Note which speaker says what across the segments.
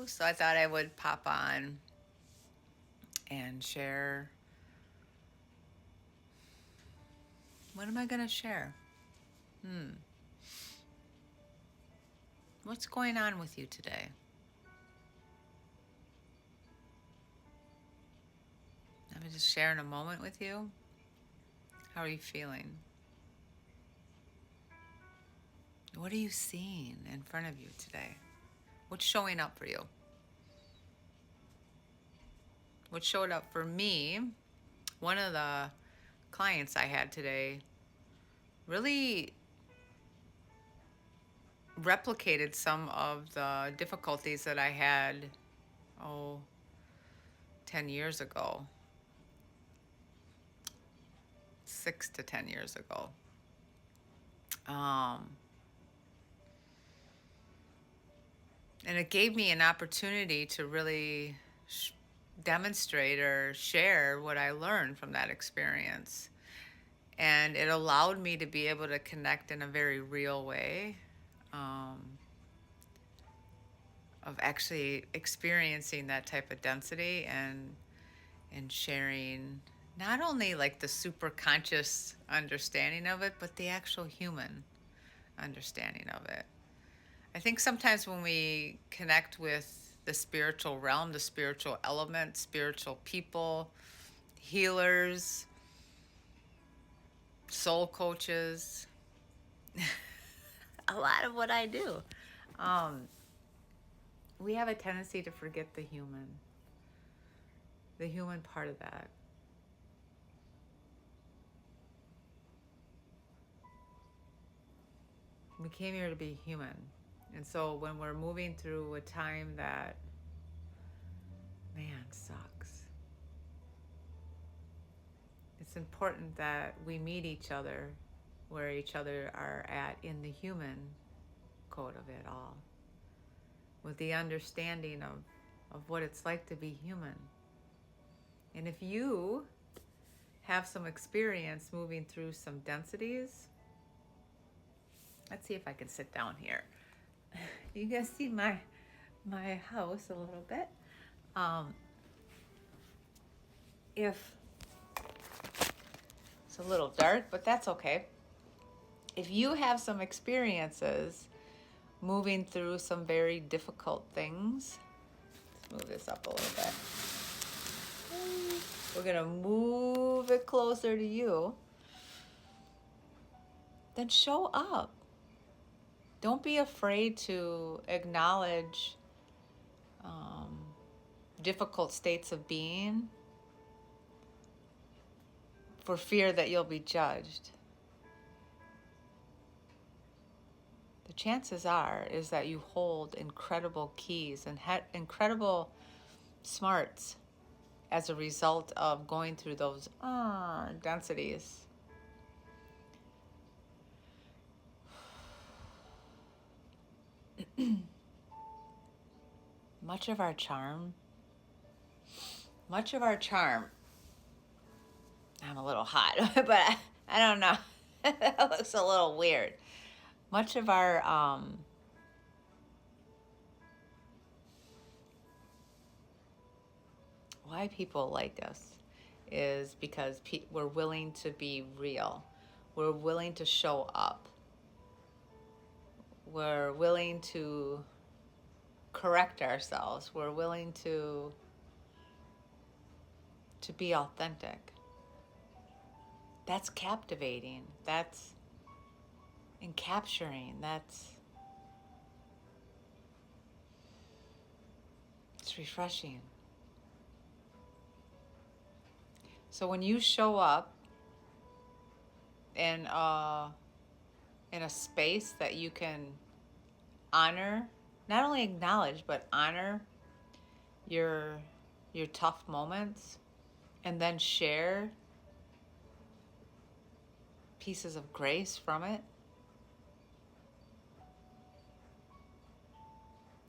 Speaker 1: So I thought I would pop on and share. What am I going to share? What's going on with you today? Let me just share in a moment with you. How are you feeling? What are you seeing in front of you today? What's showing up for you? What showed up for me, one of the clients I had today really replicated some of the difficulties that I had, 10 years ago, 6 to 10 years ago. Um, and it gave me an opportunity to really demonstrate or share what I learned from that experience. And it allowed me to be able to connect in a very real way, um, of actually experiencing that type of density and sharing not only like the super conscious understanding of it, but the actual human understanding of it. I think sometimes when we connect with the spiritual realm, the spiritual element, spiritual people, healers, soul coaches, a lot of what I do, um, we have a tendency to forget the human part of that. We came here to be human. And so when we're moving through a time that, man, sucks, it's important that we meet each other where each other are at in the human code of it all, with the understanding of what it's like to be human. And if you have some experience moving through some densities, let's see if I can sit down here. You guys see my house a little bit. Um, if it's a little dark, but that's okay. If you have some experiences moving through some very difficult things, let's move this up a little bit. We're gonna move it closer to you. Then show up. Don't be afraid to acknowledge difficult states of being for fear that you'll be judged. The chances are is that you hold incredible keys and incredible smarts as a result of going through those densities. much of our charm, much of our charm, I'm a little hot, but I don't know. That looks a little weird. Much of our why people like us is because we're willing to be real. We're willing to show up. We're willing to correct ourselves. We're willing to be authentic. That's captivating. That's encapturing. It's refreshing. So when you show up in a space that you can honor, not only acknowledge but honor your tough moments, and then share pieces of grace from it,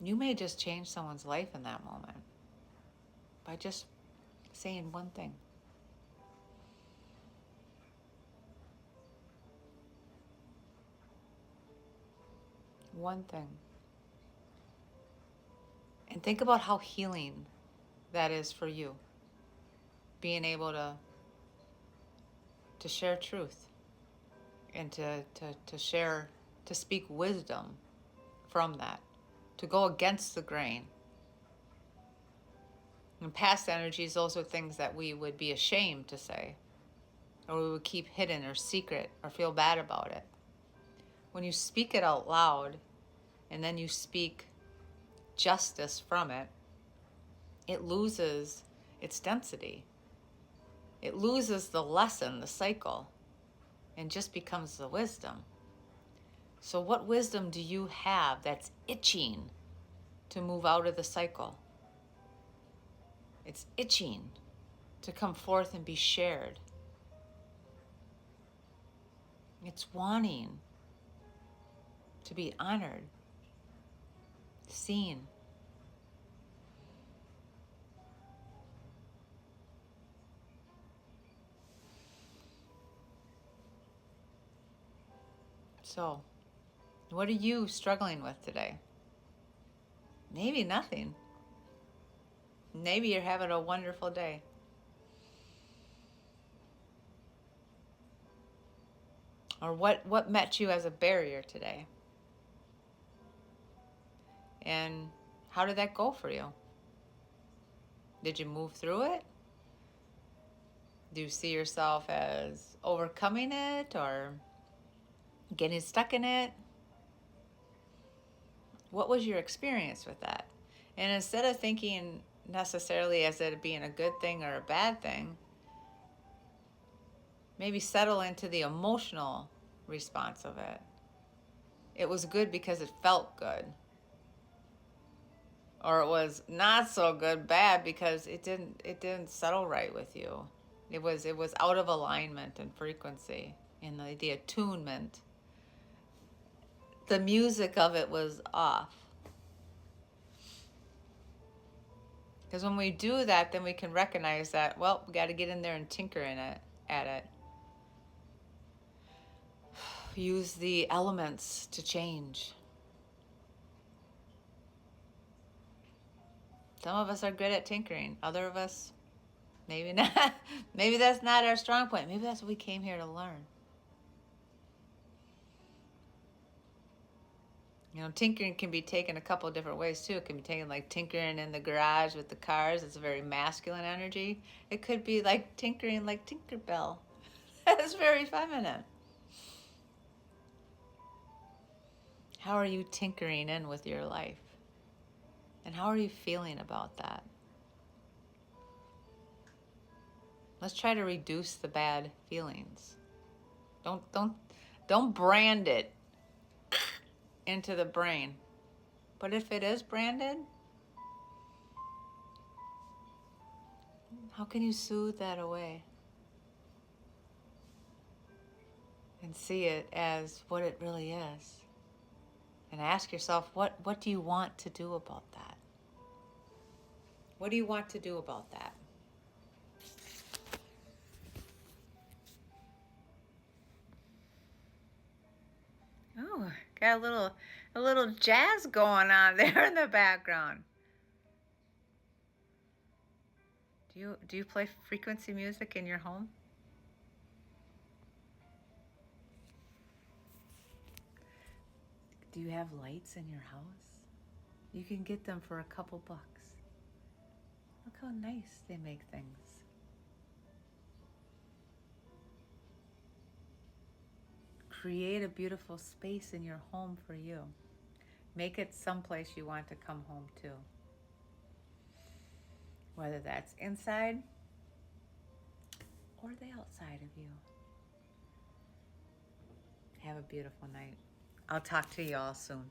Speaker 1: you may just change someone's life in that moment by just saying one thing. One thing. And think about how healing that is for you. Being able to share truth and to share, to speak wisdom from that, to go against the grain. And past energies, those are things that we would be ashamed to say, or we would keep hidden or secret or feel bad about it. When you speak it out loud and then you speak justice from it, it loses its density. It loses the lesson, the cycle, and just becomes the wisdom. So what wisdom do you have that's itching to move out of the cycle? It's itching to come forth and be shared. It's wanting to be honored, seen. So, what are you struggling with today? Maybe nothing. Maybe you're having a wonderful day. Or what met you as a barrier today? And how did that go for you? Did you move through it? Do you see yourself as overcoming it or getting stuck in it? What was your experience with that? And instead of thinking necessarily as it being a good thing or a bad thing, maybe settle into the emotional response of it. It was good because it felt good. Or it was not so good, bad because it didn't settle right with you. It was out of alignment and frequency, and the attunement. The music of it was off. Because when we do that, then we can recognize that, well, we got to get in there and tinker at it. Use the elements to change. Some of us are good at tinkering. Other of us, maybe not. Maybe that's not our strong point. Maybe that's what we came here to learn. You know, tinkering can be taken a couple of different ways too. It can be taken like tinkering in the garage with the cars. It's a very masculine energy. It could be like tinkering like Tinkerbell. That's very feminine. How are you tinkering in with your life? And how are you feeling about that? Let's try to reduce the bad feelings. Don't brand it into the brain. But if it is branded, how can you soothe that away? And see it as what it really is. And ask yourself, what do you want to do about that? What do you want to do about that? Oh, got a little jazz going on there in the background. Do you play frequency music in your home? Do you have lights in your house? You can get them for a couple bucks. Look how nice they make things. Create a beautiful space in your home for you. Make it someplace you want to come home to. Whether that's inside or the outside of you. Have a beautiful night. I'll talk to you all soon.